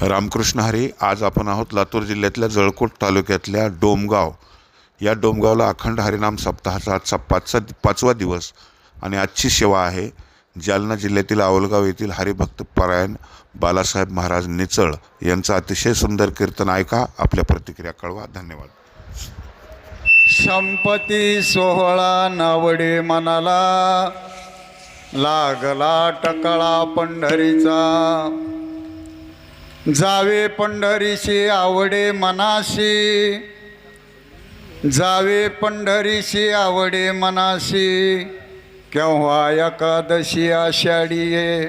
रामकृष्ण हरी. आज आपण आहोत लातूर जिल्ह्यातल्या जळकोट तालुक्यातल्या डोमगाव. या डोमगावला अखंड हरिनाम सप्ताहाचा आजचा पाचवा दिवस आणि आजची सेवा आहे. जालना जिल्ह्यातील आवलगाव येथील हरिभक्त परायण बालासाहेब महाराज निचळ यांचं अतिशय सुंदर कीर्तन ऐका. आपल्या प्रतिक्रिया कळवा. धन्यवाद. संपती सोहळा नावडे मनाला, लागला टकळा पंढरीचा. जावे पंढरीशी आवडे मनाशी, जावे पंढरीशी आवडे मनाशी. केव्हा एकादशी आषाढी ये,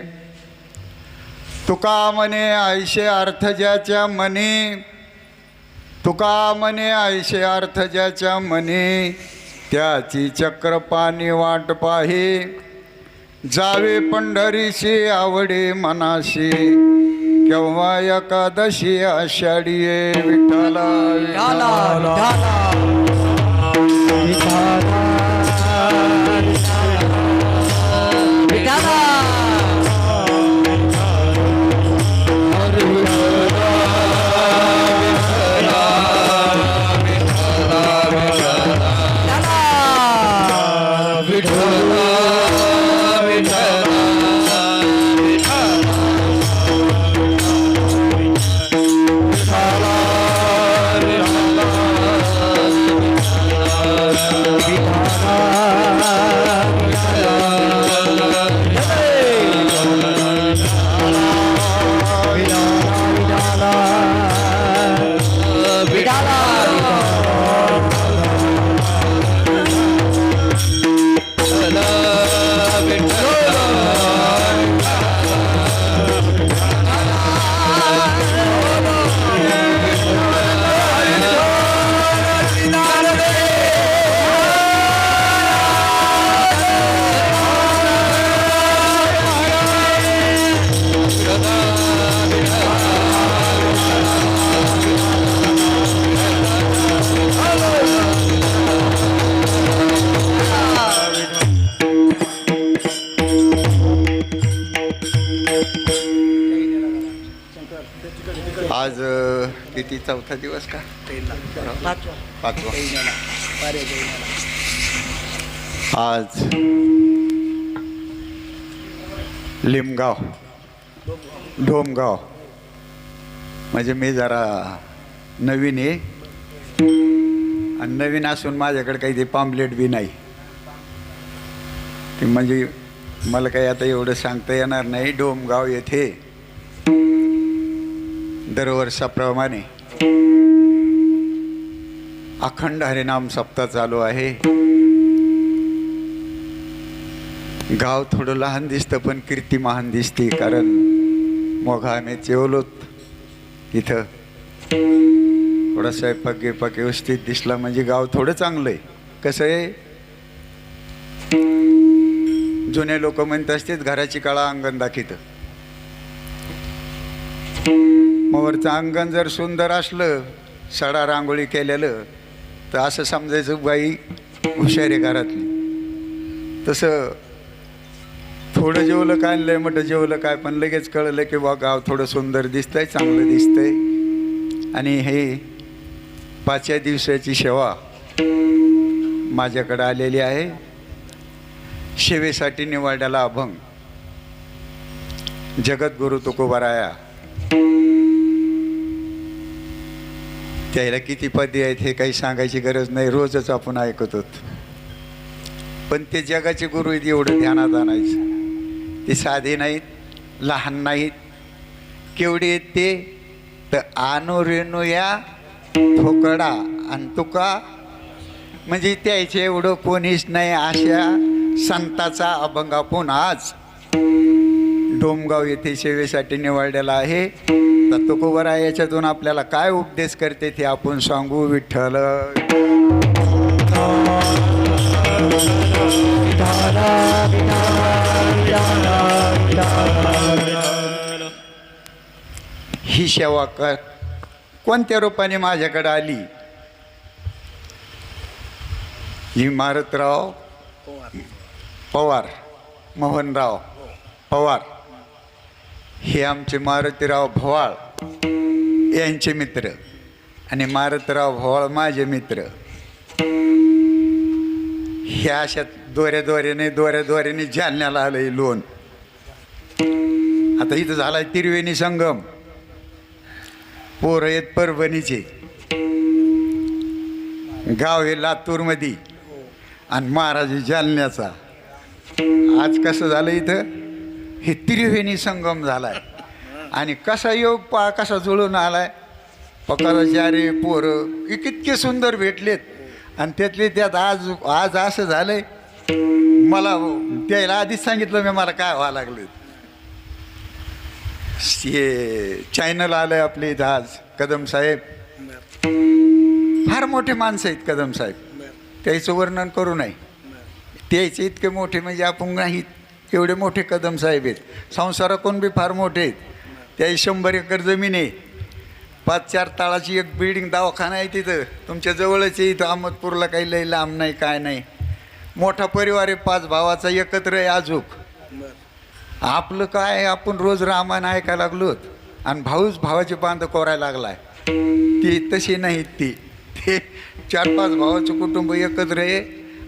तुका म्हणे आयशे अर्थ ज्याच्या मनी, तुका म्हणे आयशे अर्थ ज्याच्या मनी. त्याची चक्रपाणी वाट पाही, जावे पंढरीशी आवडे मनाशी. केव्हा एकादशी आषाढी ये. विठ्ठला आज किती चौथा दिवस का? पाचवा. आज लिमगाव डोमगाव म्हणजे मी जरा नवीन आहे आणि नवीन असून माझ्याकडे काही ते पॅम्पलेट बी नाही. ते म्हणजे मला काही आता एवढं सांगता येणार नाही. डोमगाव येथे दरवर्षाप्रमाणे अखंड हरिनाम सप्ताह चालू आहे. गाव थोडं लहान दिसतं पण कीर्ती महान दिसते. कारण मोघा आम्ही जेवलोत इथं. थोडा स्वयंपाक गिपाक व्यवस्थित दिसला म्हणजे गाव थोडं चांगलं आहे. कसं आहे, जुने लोक म्हणत असतात घराची कळा अंगण दाखितं. मग वरचं अंगण जर सुंदर असलं, सडा रांगोळी केलेलं, तर असं समजायचं बाई हुशार आहे घरातली. तसं थोडं जेवलं काय लय मोठं जेवलं काय, पण लगेच कळलं की बा गाव थोडं सुंदर दिसतंय, चांगलं दिसतंय. आणि हे 5 दिवसाची सेवा माझ्याकडे आलेली आहे. सेवेसाठी निवडलेला अभंग जगद्गुरु तुकोबाराया. त्याला किती पद्य आहेत हे काही सांगायची गरज नाही, रोजच आपण ऐकत होत. पण ते जगाचे गुरु आहेत एवढं ध्यानात आणायचं. ते साधे नाहीत, लहान नाहीत. केवढे आहेत ते तर आणू रेणू या ठोकडा आणि तुका म्हणजे त्याचे एवढं कोणीच नाही. अशा संताचा अभंग आपण आज डोमगाव येथे सेवेसाठी निवडलेला आहे. तर तुकोबारा याच्यातून आपल्याला काय उपदेश करते ते आपण सांगू. विठ्ठल ही सेवा कोणत्या रूपाने माझ्याकडे आली. ही मारुतराव पवार, मोहनराव पवार हे आमचे मारुतीराव भोवाळ यांचे मित्र आणि मारुतीराव भोवाळ माझे मित्र. ह्या अशा दोऱ्याने जालन्याला आलंय लोन. आता इथं झालाय त्रिवेणी संगम. पोरं आहेत परभणीचे, गाव हे लातूरमध्ये आणि महाराज जालन्याचा. आज कसं झालं इथं हे त्रिवेणी संगम झालाय आणि कसा योग पा कसा जुळून आलाय. पकाराचार्य पोरं इतके सुंदर भेटलेत आणि त्यातले त्यात आज आज असं झालंय. मला त्याला आधीच सांगितलं मी मला काय व्हावं लागलं. हे चॅनल आलंय आपले इथं आज. कदम साहेब फार मोठे माणसं आहेत. कदम साहेब त्याचं वर्णन करू नये. त्याचे इतके मोठे म्हणजे आपण नाहीत एवढे मोठे कदम साहेब आहेत. संसारातून बी फार मोठे आहेत. त्याही 100 एकर जमीन आहे. 5-4 ताळाची एक बिल्डिंग दवाखाना आहे तिथं तुमच्या जवळच आहे. इथं अहमदपूरला काही लई लांब नाही काय नाही. मोठा परिवार आहे. 5 भावाचा एकत्र आहे. आजूक आपलं काय आपण रोज रामायण ऐकायला लागलो आणि भाऊच भावाचे बांध कोरायला लागलाय. ती तशी नाहीत. ते 4-5 भावाचं कुटुंब एकत्र आहे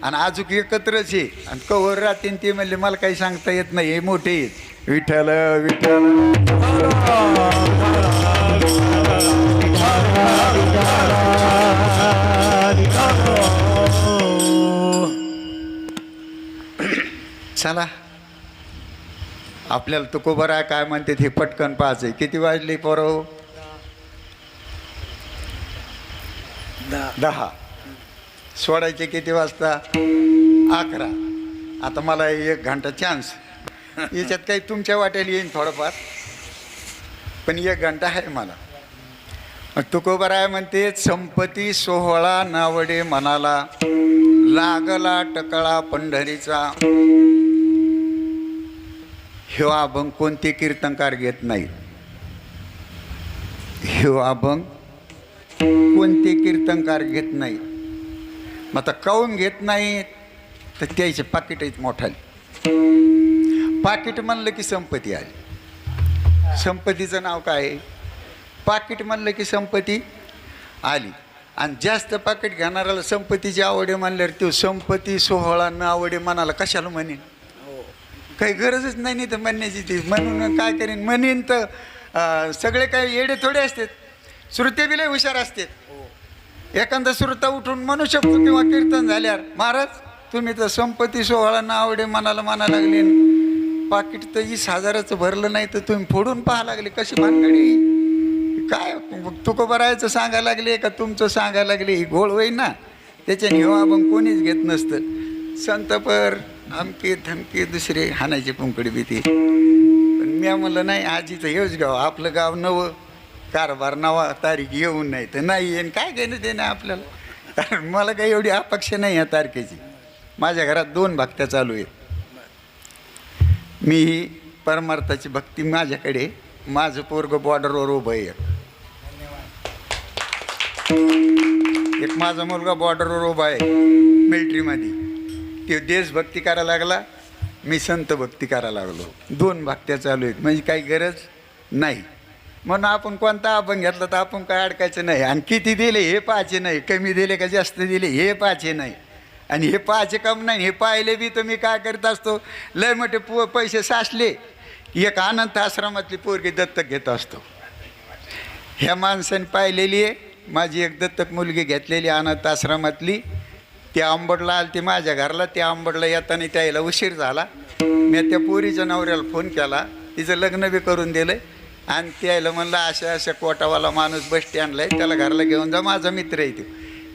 आणि अजून एकत्रच आहे. आणि कवर राहतील ते म्हणले मला काही सांगता येत नाही. हे मोठे आहेत. विठ्ठल विठ्ठल चला आपल्याला तुकोबरा काय म्हणते हे पटकन पाहायचंय. किती वाजले पोरं? 10. सोडायचे किती वाजता? 11. आता मला 1 घंटा चान्स. याच्यात काही तुमच्या वाट्याला येईन थोडंफार पण 1 घंटा आहे मला. तुकोबराय म्हणते संपत्ती सोहळा नावडे मनाला लागला टकळा पंढरीचा. ह्यो अभंग कोणते कीर्तनकार घेत नाहीत. ह्यो अभंग कोणते कीर्तनकार घेत नाहीत. मग आता काऊन घेत नाहीत तर त्याचे पाकिट आहेत मोठाले. पाकिट म्हणलं की संपत्ती आली. संपत्तीचं नाव काय आहे? पाकिट म्हणलं की संपत्ती आली. आणि जास्त पाकिट घेणाऱ्याला संपत्तीची आवडे म्हणल्यावर तो संपत्ती सोहळा न आवडे म्हणाला कशाला म्हणेन? काही गरजच नाही तर म्हणण्याची. ती म्हणून काय करीन म्हणेन तर सगळे काही येडे थोडे असतात. श्रुते बी लय हुशार असतात. एखादा श्रुता उठून म्हणू शकतो किंवा कीर्तन झाल्यावर महाराज तुम्ही तर संपत्ती सोहळा न आवडे म्हणायला लागले. पाकिट तर 20,000चं भरलं नाही तर तुम्ही फोडून पाहा लागले. कशी भानगडी काय? तुकोबरायचं सांगायला लागले का तुमचं सांगायला लागले? ही घोळ होईन ना. त्याच्याने हे अभंग कोणीच घेत नसतं. संतपर अमके धमके दुसरे हाणायची पुंकडी भीती. पण मी म्हणलं नाही आजीचं हेच गाव आपलं गाव नवं कारभार नवा तारीख येऊन नाही तर नाही येईन काय घेणं देणं आपल्याला. कारण मला काही एवढी अपेक्षा नाही या तारखेची. माझ्या घरात 2 भक्त्या चालू आहेत. मी ही परमार्थाची भक्ती माझ्याकडे. माझं पोरगं बॉर्डरवर उभं आहे. एक माझा मुलगा बॉर्डरवर उभा आहे मिलिटरीमध्ये. ते देशभक्ती करायला लागला. मी संत भक्ती करायला लागलो. 2 भक्त्या चालू आहेत म्हणजे काही गरज नाही. म्हणून आपण कोणता अभंग घेतला तर आपण काय अडकायचं नाही. आणि किती दिले हे पाहायचे नाही. कमी दिले का जास्त दिले हे पाहायचे नाही. आणि हे पाहायचे कम नाही. हे पाहिले बी तर मी काय करत असतो लय मोठे पैसे साचले एक अनंत आश्रमातली पोरगी दत्तक घेत असतो. ह्या माणसाने पाहिलेली आहे. माझी एक दत्तक मुलगी घेतलेली अनाथ आश्रमातली. त्या आंबडला आली ती माझ्या घरला. त्या आंबडला येताना त्याला उशीर झाला. मी त्या पोरीच्या नवऱ्याला फोन केला. तिचं लग्न बी करून दिलं आणि त्याला म्हणलं अशा कोटावाला माणूस बस स्टँडला आहे त्याला घरला घेऊन जा माझा मित्र आहे तो.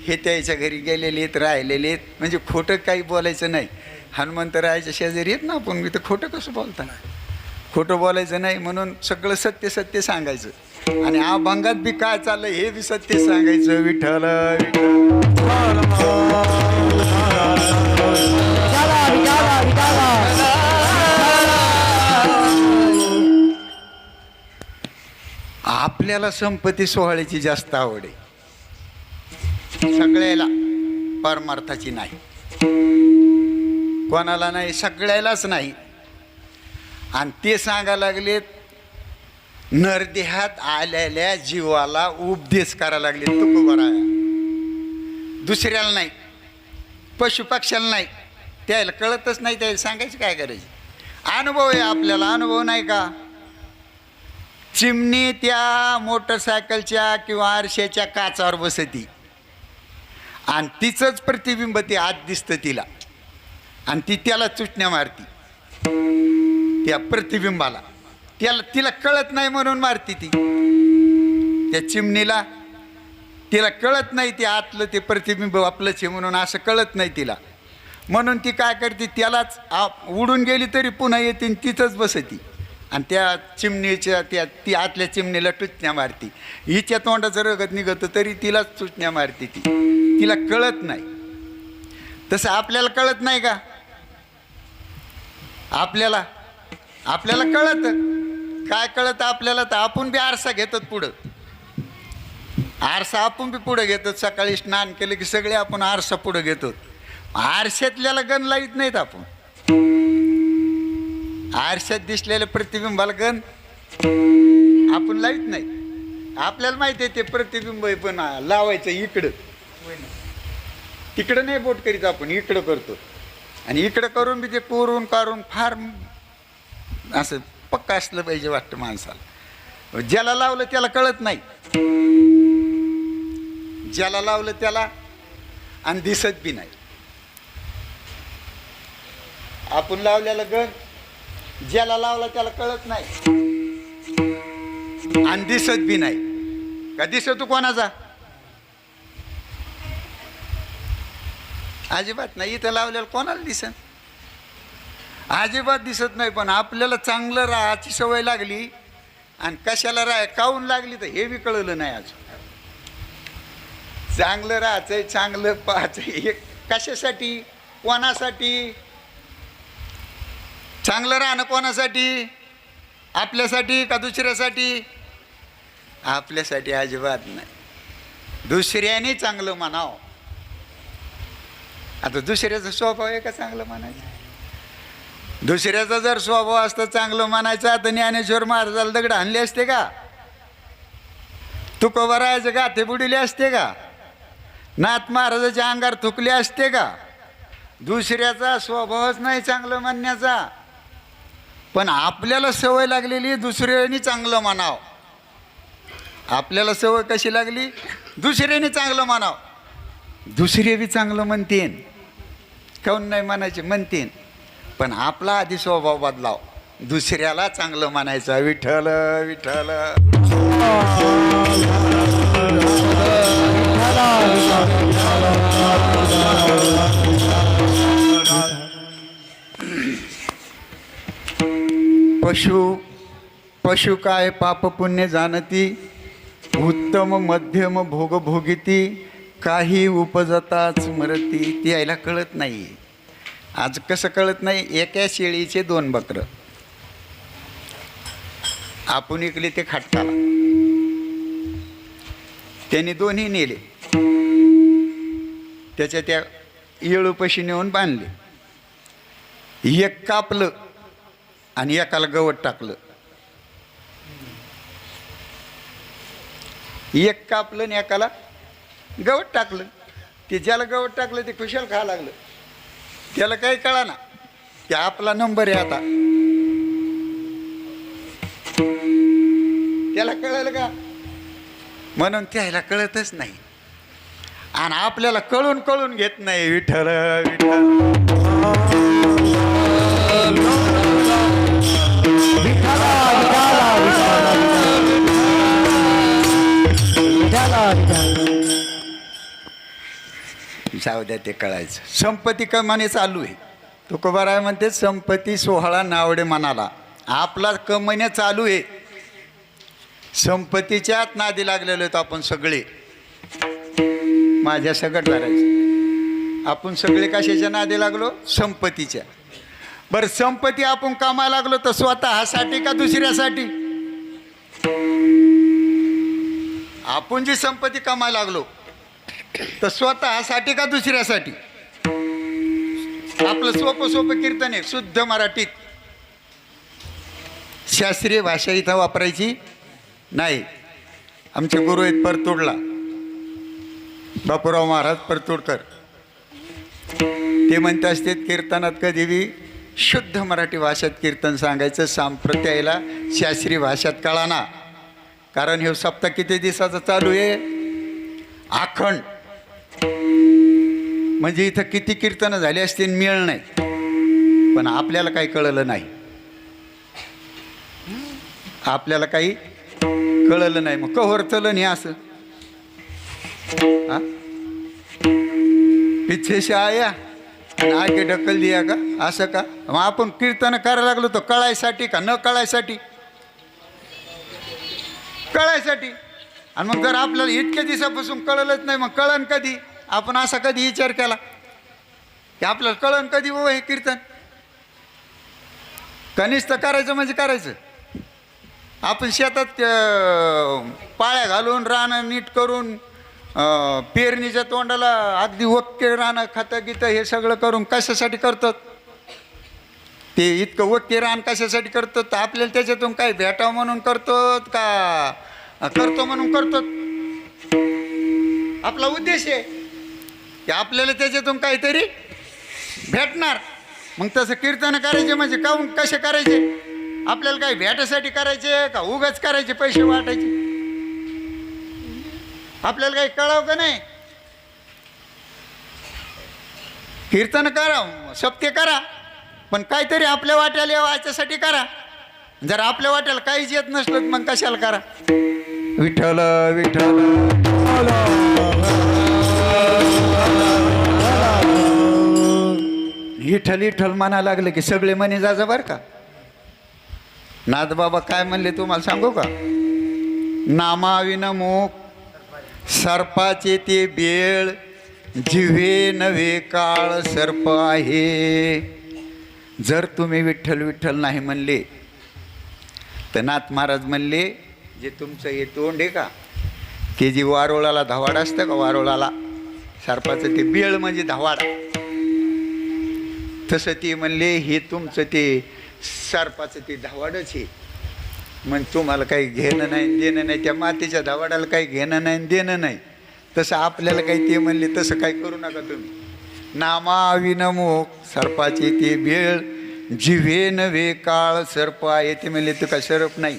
हे त्याच्या घरी गेलेले आहेत राहिलेले आहेत. म्हणजे खोटं काही बोलायचं नाही. हनुमंतरायाच्या शेजारी येत ना आपण. मी तर खोटं कसं बोलता खोटं बोलायचं नाही. म्हणून सगळं सत्य सत्य सांगायचं. आणि अभंगात बी काय चाललं हे बी सत्य सांगायचं. विठ्ठल आपल्याला संपत्ती सोहळ्याची जास्त आवड आहे. सगळ्याला परमार्थाची नाही. कोणाला नाही सगळ्यालाच नाही. आणि ते सांगायला लागलेत नरदेहात आलेल्या जीवाला उपदेश करायला लागले तुकोबाराया. दुसऱ्याला नाही, पशुपक्ष्याला नाही, त्याला कळतच नाही, त्याला सांगायची काय गरज. अनुभव आहे आपल्याला, अनुभव नाही का. चिमणी त्या मोटरसायकलच्या किंवा आरशाच्या काचावर बसती आणि तिचंच प्रतिबिंब ते आत दिसतं तिला, आणि ती त्याला चुटण्या मारती त्या प्रतिबिंबाला. तिला कळत नाही म्हणून मारती ती. त्या चिमणीला तिला कळत नाही ते आतलं ते प्रतिबिंब आपलंच आहे म्हणून, असं कळत नाही तिला. म्हणून ती काय करते, त्यालाच उडून गेली तरी पुन्हा येते आणि तिथंच बसती आणि त्या चिमणीच्या ती आतल्या चिमणीला टुचण्या मारती. हिच्या तोंडाचं रगत निघतं तरी तिलाच चुटण्या मारती ती. तिला कळत नाही. तसं आपल्याला कळत नाही का. आपल्याला कळतं. काय कळतं आपल्याला, तर आपण बी आरसा घेतात पुढं. आरसा आपण बी पुढं घेतो. सकाळी स्नान केलं की सगळे आपण आरसा पुढं घेतो. आरशातल्याला गण लाईत नाहीत आपण. आरशात दिसलेलं प्रतिबिंबाला गण आपण लाईत नाही. आपल्याला माहिती आहे ते प्रतिबिंब आहे, पण लावायचं इकडं, तिकडं नाही बोट करीत आपण, इकडं करतो. आणि इकडं करून बी ते कोरून काढून फार असं पक्का असलं पाहिजे वाटतं माणसाला. ज्याला लावलं त्याला कळत नाही, ज्याला लावलं त्याला आणि दिसत बी नाही. आपण लावलेलं गण ज्याला लावला त्याला कळत नाही आणि दिसत बी नाही. का दिसतो कोणाचा, अजिबात नाही. इथं लावलेलं कोणाला दिसत, अजिबात दिसत नाही. पण आपल्याला चांगलं राहायची सवय लागली आणि कशाला काहून लागली तर हे बी कळलं नाही अजून. चांगलं राहायचंय, चांगलं पाहायचंय, हे कशासाठी, कोणासाठी. चांगलं राहणं कोणासाठी, आपल्यासाठी का दुसऱ्यासाठी. आपल्यासाठी अजिबात नाही. दुसऱ्याने चांगलं म्हणावं. आता दुसऱ्याचा स्वभाव आहे का चांगलं म्हणायचं. दुसऱ्याचा जर स्वभाव असता चांगलं म्हणायचा तर ज्ञानेश्वर महाराजाला दगड आणले असते का, तुकोबारायाचे गाथे बुडिले असते का, नाथ महाराजाच्या अंगावर थुकले असते का. दुसऱ्याचा स्वभावच नाही चांगलं म्हणण्याचा, पण आपल्याला सवय लागलेली दुसऱ्याने चांगलं म्हणावं. आपल्याला सवय कशी लागली, दुसऱ्याने चांगलं म्हणावं. दुसरे बी चांगलं म्हणतीन, काऊन नाही म्हणायचे, म्हणतीन. पण आपला आधी स्वभाव बदलाव, दुसऱ्याला चांगलं म्हणायचं. विठ्ठल विठ्ठल. पशु काय पाप पुण्य जाणती, उत्तम मध्यम भोग भोगिती, काही उपजताच मरती. ती यायला कळत नाही. आज कसं कळत नाही, एका शेळीचे 2 बकरं आपण इकले ते खाटकाला, त्यांनी दोन्ही नेले, त्याच्या त्या येळूपाशी नेऊन बांधले. एक कापलं आणि एकाला गवत टाकलं. एक कापलं आणि एकाला गवत टाकलं. ते ज्याला गवत टाकलं ते खुशाल खायला लागलं. त्याला काही कळा ना, ते आपला नंबर आहे आता. त्याला कळलं का, म्हणून त्याला कळतच नाही. आणि आपल्याला कळून कळून घेत नाही. विठ्ठल जाऊ द्या, ते कळायचं. संपत्ती कमाने चालू आहे. तुकोबाराय म्हणते संपत्ती सोहळा नावडे मनाला. आपला कमवण्या चालू आहे. संपत्तीच्याच नादी लागलेलो आहेत आपण सगळे. माझ्या सगट करायचं. आपण सगळे कशाच्या नादी लागलो, संपत्तीच्या. बरं, संपत्ती आपण कमायला लागलो तर स्वतःसाठी का दुसऱ्यासाठी. आपण जी संपत्ती कमायला लागलो तर स्वतःसाठी का दुसऱ्यासाठी. आपलं सोपं कीर्तन आहे शुद्ध मराठीत. शास्त्रीय भाषा इथं वापरायची नाही, आमचे गुरु आहेत परतूरला, बापूराव महाराज परतूरकर. ते म्हणत असतात कीर्तनात कधी बी शुद्ध मराठी भाषेत कीर्तन सांगायचं, सांप्रत्यायला शास्त्रीय भाषेत कळाना. कारण हे सप्ताह किती दिवसाचं चालू आहे, आखंड. म्हणजे इथं किती कीर्तनं झाली असतील मिळ नाही, पण आपल्याला काही कळलं नाही, आपल्याला काही कळलं नाही. मग कव्हर चलं नाही असं, पिछे से आया आणि आगे ढकल दिया का, असं का? मग आपण कीर्तन करायला लागलो तर कळायसाठी का न कळायसाठी? कळायसाठी. आणि मग जर आपल्याला इतक्या दिवसापासून कळलंच नाही, मग कळण कधी? आपण असा कधी विचार केला की आपल्याला कळण कधी हो हे कीर्तन? कनिष्ठ करायचं म्हणजे करायचं. आपण शेतात पाळ्या घालून रानं नीट करून पेरणीच्या तोंडाला अगदी ओके रानं खतं गीतं हे सगळं करून कशासाठी करतात? ते इतकं ओके रान कशासाठी करतात? तर आपल्याला त्याच्यातून काही भेटावं म्हणून करतात का करतो म्हणून करतात? आपला उद्देश आहे की आपल्याला त्याच्यातून काहीतरी भेटणार. मग तसं कीर्तन करायचे म्हणजे काहून कसे करायचे? आपल्याला काही भेटासाठी करायचे का उगाच करायचे पैसे वाटायचे? आपल्याला काही कळावं का नाही? कीर्तन करा, सप्ते करा, पण काहीतरी आपल्या वाट्याला यावं याच्यासाठी करा. जर आपल्या वाट्याला काहीच येत नसलं मग कशाला करा? विठ्ठल विठ्ठल विठ्ठल विठ्ठल म्हणा लागले की सगळे म्हणे जाजा बरं का. नाथबाबा काय म्हणले तुम्हाला सांगू का? नामाविन मुख सर्पाचे ते बेळ, जिव्हे नव्हे काळ सर्प आहे. जर तुम्ही विठ्ठल विठ्ठल नाही म्हणले तर नाथ महाराज म्हणले जे तुमचं हे तोंड आहे का, की जी वारोळाला धवाड असतं का, वारोळाला सर्पाचं ते बेळ म्हणजे धवाड, तसं ते म्हणले हे तुमचं ते सर्पाचं ते धवाडच आहे. मग तुम्हाला काही घेणं नाही देणं नाही, त्या मातीच्या धवाडाला काही घेणं नाही देणं नाही. तसं आपल्याला काही ते म्हणले तसं काही करू नका तुम्ही. नामाविनमुख सर्पाचे ते बेळ, जिव्हे नव्हे काळ सर्प आहे. ते म्हणले तू काय सरप नाही,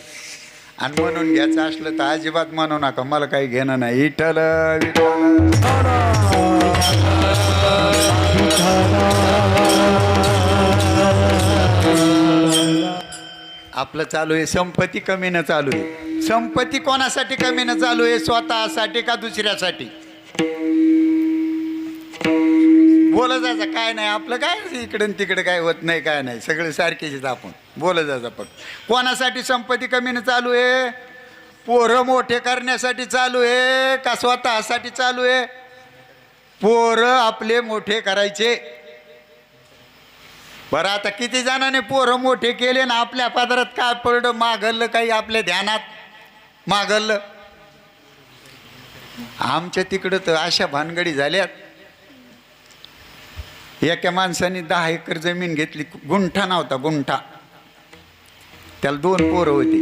आणि म्हणून घ्यायचं असलं तर अजिबात म्हणू नका मला काही घेणं नाही. विठ्ठल आपलं चालू आहे संपत्ती कमीनं चालू आहे. संपत्ती कोणासाठी कमीनं चालू आहे? स्वतःसाठी का दुसऱ्यासाठी? बोलत जायचं काय नाही, आपलं काय इकडं तिकडं काय होत नाही, काय नाही, सगळे सारखेच आपण बोलत जायचं. पण कोणासाठी संपत्ती कमीनं चालू आहे? पोरं मोठे करण्यासाठी चालू आहे का स्वतःसाठी चालू आहे? पोरं आपले मोठे करायचे. बरं, आता किती जणांनी पोरं मोठे केले ना आपल्या पदरात काय पडलं, मागलं काही आपल्या ध्यानात मागलं? आमच्या तिकडं तर अशा भानगडी झाल्यात. एका माणसाने 10 एकर जमीन घेतली, गुंठा नव्हता गुंठा, त्याला 2 पोरं होती.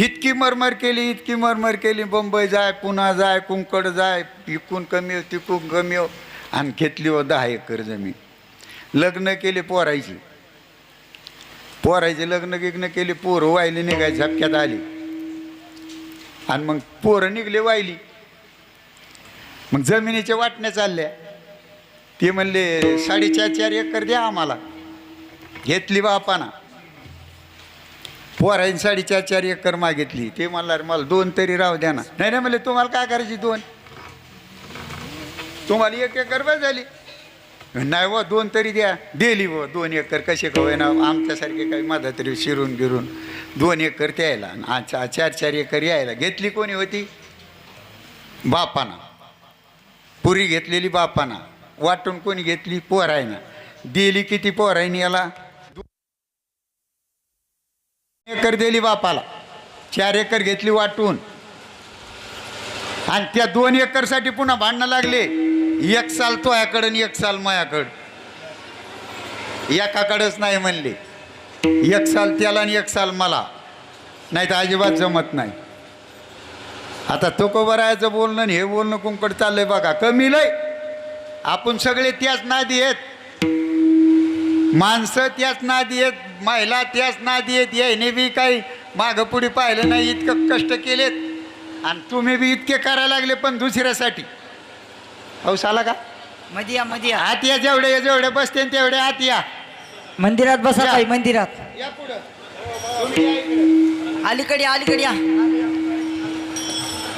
इतकी मरमर केली, इतकी मरमर केली, बंबई जाय पुन्हा जाय कुंकड जाय, इकून कमी हो तिकून कमी हो, आणि घेतली हो 10 एकर जमीन. लग्न केले पोरायची, लग्न गिग्न केली, पोरं वाहिली निघाय झपक्यात आली, आणि मग पोरं निघले वाहिली. मग जमिनीच्या वाटण्या चालल्या. ते म्हणले 4.5 एकर द्या आम्हाला. घेतली बापाना, पोरायने 4.5 एकर मागितली. ते म्हणला मला 2 तरी राहू द्या ना. नाही नाही म्हणले तुम्हाला काय करायची 2? तुम्हाला 1 एकर बस झाली. नाही व 2 तरी द्या. दिली व 2 एकर कसे खवय ना, आमच्यासारखे काही माझा तरी शिरून गिरून 2 एकर त्यायला, 4 एकर यायला. घेतली कोणी होती? बापाना. पुरी घेतलेली बापाना, वाटून कोणी घेतली? पोरायना. दिली किती पोरायनी याला? 2 एकर दिली बापाला, 4 एकर घेतली वाटून, आणि त्या 2 एकरसाठी पुन्हा भांडणं लागले. 1 साल तो याकडं आणि 1 साल मायाकडं. एकाकडंच नाही म्हणले, 1 साल त्याला आणि 1 साल मला, नाही तर अजिबात जमत नाही. आता तुकोबरायाचं बोलणं आणि हे बोलणं कुंकड चाललंय बघा. कमी लय आपण सगळे त्याच नादी आहेत, माणसं त्याच नादी आहेत, महिला त्याच नादी आहेत. याने बी काही मागं पुढे पाहिलं नाही, इतकं कष्ट केलेत आणि तुम्ही बी इतके करायला लागले पण दुसऱ्यासाठी. पाऊस आला का? मध्ये या, मध्ये या. आत या, जेवढे जेवढे बसते तेवढे आत या. मंदिरात बसा या. ताई, मंदिरात. या पुढं. तुम्ही या इकडं. अलीकडे अलीकडे या.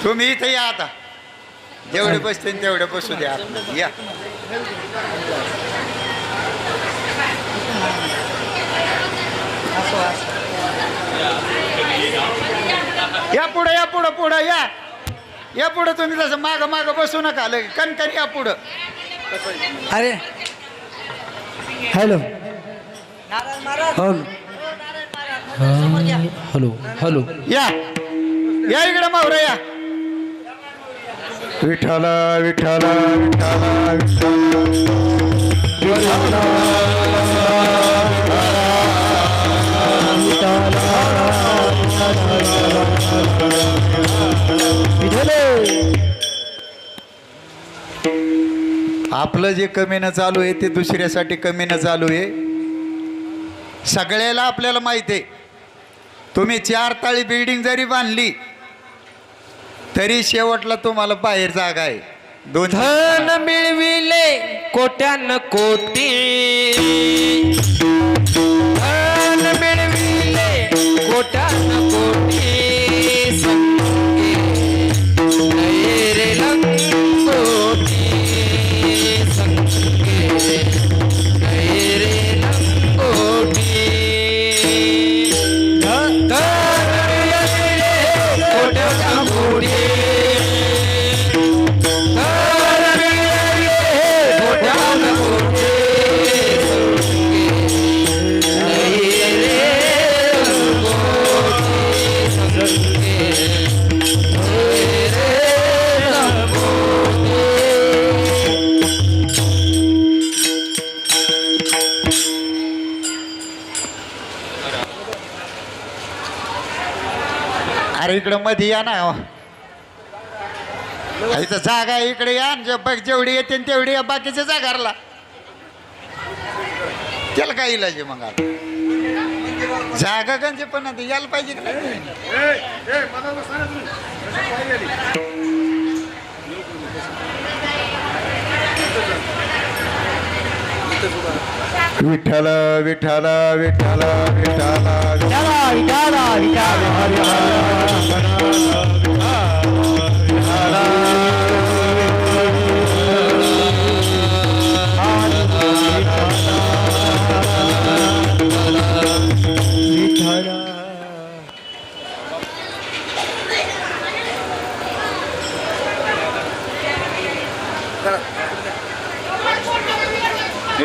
तुम्ही इथे या आता. जेवढे बसते तेवढे बसू द्या. या या पुढं, या पुढं, पुढं या. या पुढं. तुम्ही तसं मागं मागं बसू नका. कणकण या पुढं. अरे हॅलो हॅलो हॅलो हॅलो. या या इकडं मावरा या. विठ्ठल विठ्ठल विठ्ठल आपलं जे कमीनं चालू आहे ते दुसऱ्यासाठी कमीनं चालू आहे. सगळ्याला आपल्याला माहिती आहे. तुम्ही 4 ताळी बिल्डिंग जरी बांधली तरी शेवटला तुम्हाला बाहेर जागा आहे. 2 धन मिळविले कोट्यान कोटी, धन मिळविले कोट्यान कोटी, संगे नये रे लंगोटी, संगे नये रे लंगोटी. धन मिळविले कोट्यान कोटी, अरे इकडं मध्ये या ना. इथं जागा आहे, इकडे या. बघ जेवढी येते तेवढी या, बाकीच्या जागारला त्याला काय इलाज आहे मग? आता जागा गंजे पण आता यायला पाहिजे का नाही? विठ्ठल विठ्ठल विठ्ठल विठ्ठल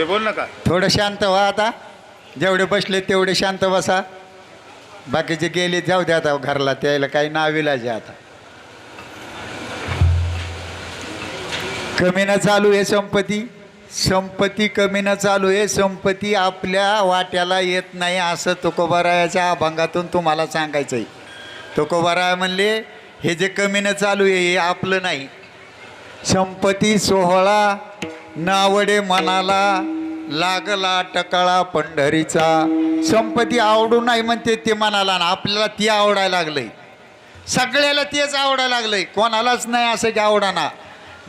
बोल नका. थोडं शांत व्हा. आता जेवढे बसले तेवढे शांत बसा. बाकीचे गेले जाऊ द्या आता घरला. त्याला काही नाविलाज आहे. आता कमीनं चालू आहे संपत्ती. संपत्ती कमीनं चालू आहे. संपत्ती आपल्या वाट्याला येत नाही असं तुकोबारायाच्या अभंगातून तुम्हाला सांगायचं आहे. तुकोबाराय म्हणले हे जे कमीनं चालू आहे हे आपलं नाही. संपत्ती सोहळा नावडे मनाला, लागला टकळा पंढरीचा. संपत्ती आवडू नाही म्हणते ते मनाला, ना आपल्याला ती आवडायला लागलंय. सगळ्याला तेच आवडायला लागलंय. कोणालाच नाही असं की आवडाना.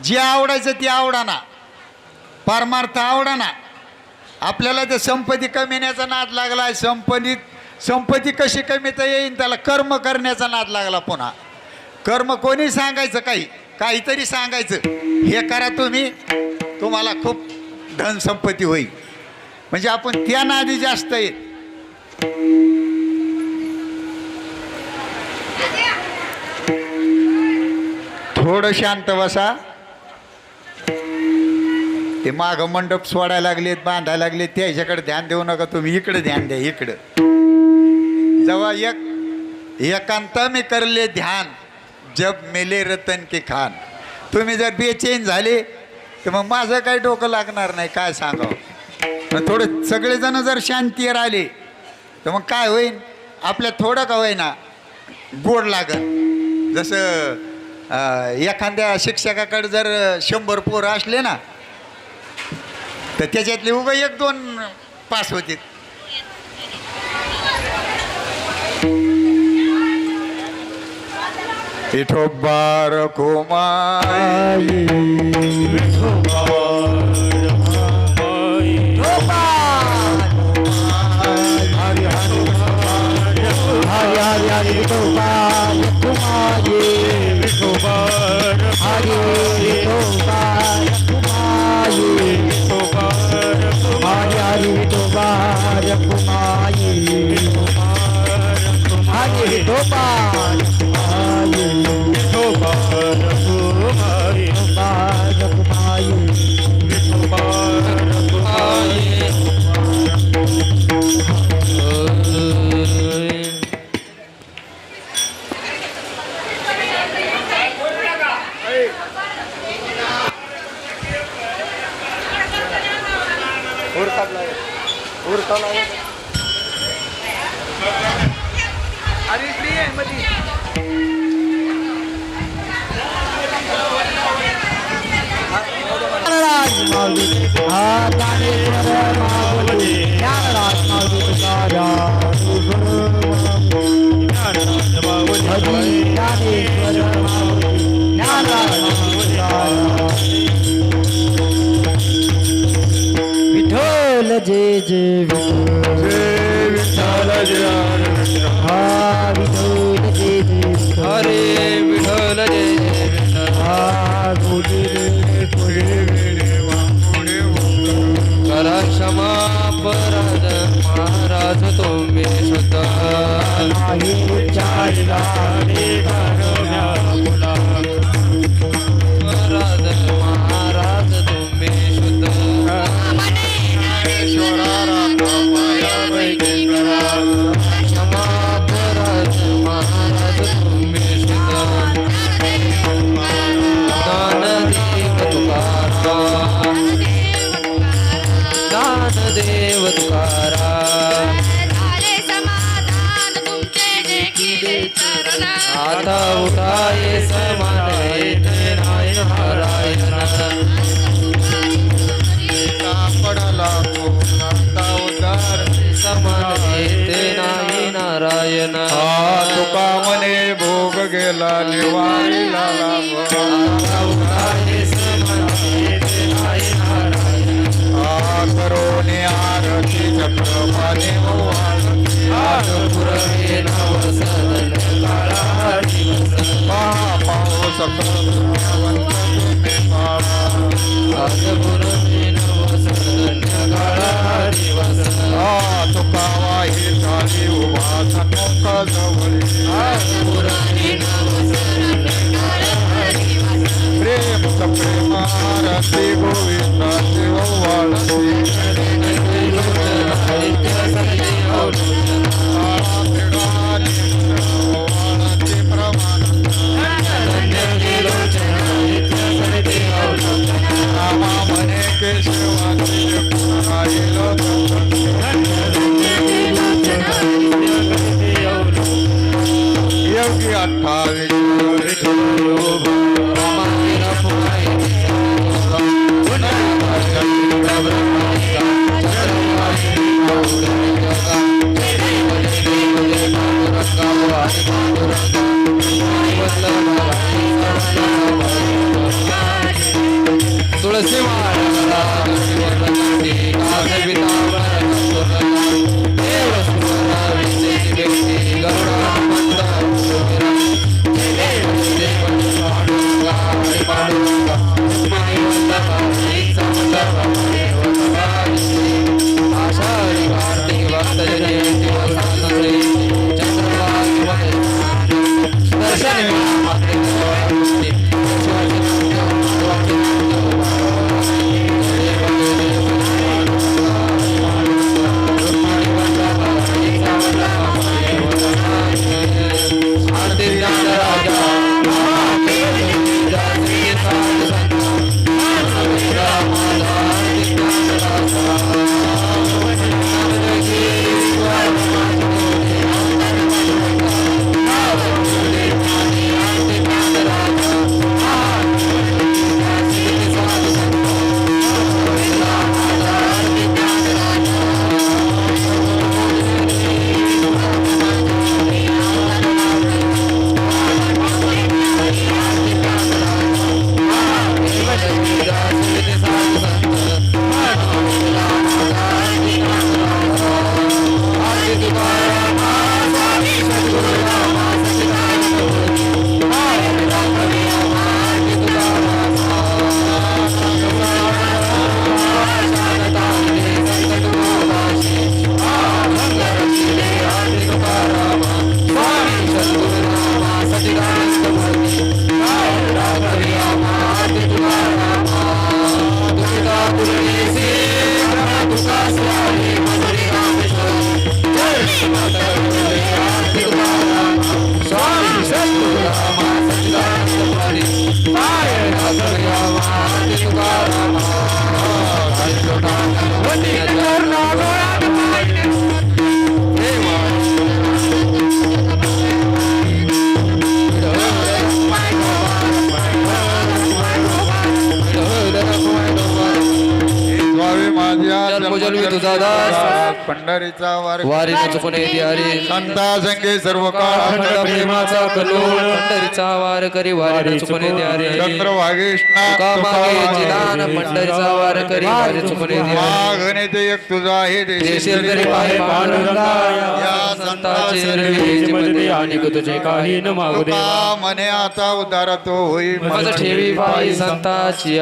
जे आवडायचं ते आवडाना, परमार्थ आवडाना. आपल्याला ते संपत्ती कमिण्याचा नाद लागला आहे. संपत्ती कशी कमीता येईल त्याला कर्म करण्याचा नाद लागला. पुन्हा कर्म कोणी सांगायचं, काहीतरी सांगायचं, हे करा तुम्ही, तुम्हाला खूप धन संपत्ती होईल. म्हणजे आपण त्या नादी जास्त आहे. थोडं शांत बसा. ते मागं मंडप सोडायला लागलेत, बांधायला लागलेत, त्याच्याकडे ध्यान देऊ नका तुम्ही. इकडे ध्यान द्या. इकडं जेव्हा एकांत में कर ले ध्यान, जब मेले रतन के खान. तुम्ही जर बेचैन झाले तर मग माझं काही डोकं लागणार नाही. काय सांगावं. थोडं सगळेजण जर शांतीवर आले तर मग काय होईल, आपल्या थोडं का होईना गोड लागल. जसं एखाद्या शिक्षकाकडे जर 100 पोरं असले ना तर त्याच्यातले उगा 1-2 पास होते. विठोबा रखुमाई विठ्ठल जय जय विठ्ठल हा विठ्ठल जय जय हरे विठ्ठल जय जय विठ्ठल करा क्षमा अपराध महाराज तुम्ही शुद्ध महाराज तुम्ही शुद्ध क्षमा अपराध महाराज तुम्ही शुद्ध ज्ञानदेव तुकाराम ज्ञानदेव तुकाराम झाले समाधान तुमचे जे केले चरण आता उठाये समान येते नारायण नारायण समान येते नाही नारायण तुका मने भोग गेला निवारीला आता उठाये समान येते नाही नारायण करोने आरती चक्रपाने आज पुरवे नवसदन काळा दिवस पाऊस आज पुरवे नवसदन काळा दिवस तुका वाही झाली उभा सन्मुख जवळी आज पुरवे नवसदन काळा दिवस प्रेम सप्रेमारती गोविंदा शिव वाळती म्हणे केशवाची योगी 28 तुळसी आषाढी कार्तिक भक्त जयंती दर्शन चालवी तुझा दास पंढरीचा वार वारी न चुकून येते हरी संता संगे सर्व काळ अखंड प्रेमाचा कल्लोळ पंढरीचा वार करी वारी न चुकून येते हरी तुका मागे दान पंढरीचा वार करी वारी चुकून येते हरी गणेते एक तुझा आहे देशील करी पाय पांडुरंगा या संताचे हृदय मध्ये आणि तुझे काही न मागू दे मने आता उदारा तो होई मज ठेवी पायी संताची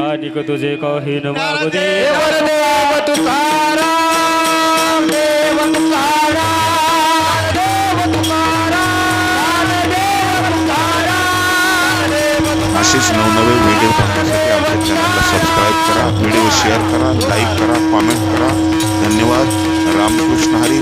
आणि तुझे काही न मागू दे देव तुकाराम देव तुकाराम देव तुकाराम देव तुकाराम देव तुकाराम असेच नवनवे व्हिडिओ पाहण्यासाठी आमच्या चॅनलला सबस्क्राईब करा, व्हिडिओ शेअर करा, लाईक करा, कॉमेंट करा. धन्यवाद. रामकृष्ण हरी.